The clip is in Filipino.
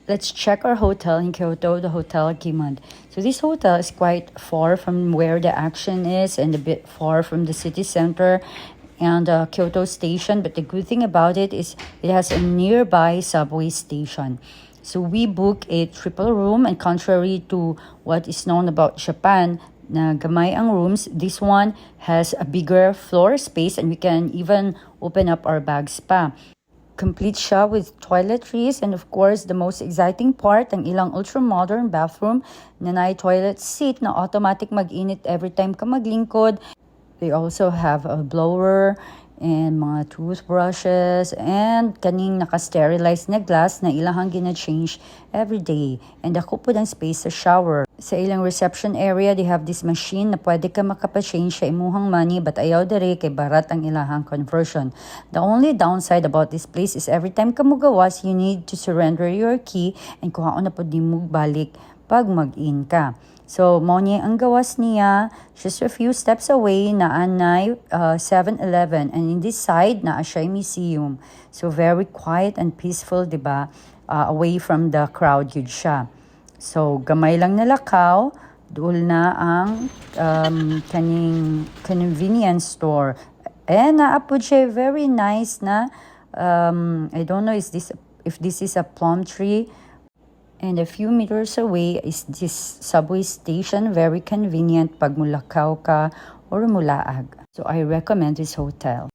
let's check our hotel in Kyoto, the Hotel Kimand. So this hotel is quite far from where the action is and a bit far from the city center and Kyoto station. But the good thing about it is it has a nearby subway station. So we book a triple room, and contrary to what is known about Japan, na gamay ang rooms, this one has a bigger floor space and we can even open up our bags pa. Complete siya with toiletries, and of course, the most exciting part, ang ilang ultra-modern bathroom na may toilet seat na automatic mag-init every time ka maglingkod. They also have a blower and mga toothbrushes and kaning naka-sterilize na glass na ilahang gina-change every day. And ako po ng space sa shower. Sa ilang reception area, they have this machine na pwede ka makapa-change sa imuhang money, but ayaw dere kay barat ang ilahang conversion. The only downside about this place is every time ka mo gawas, you need to surrender your key and kuhaon na po di mo balik pag mag-in ka. So, mo niya ang gawas niya, just a few steps away na anay 7-Eleven, and in this side na siya museum. So, very quiet and peaceful, diba? Away from the crowd yun siya. So, gamay lang na lakaw, doon na ang kaning convenience store. And naapod siya very nice na, I don't know if this is a plum tree. And a few meters away is this subway station, very convenient pag mulakaw ka or mulaag. So I recommend this hotel.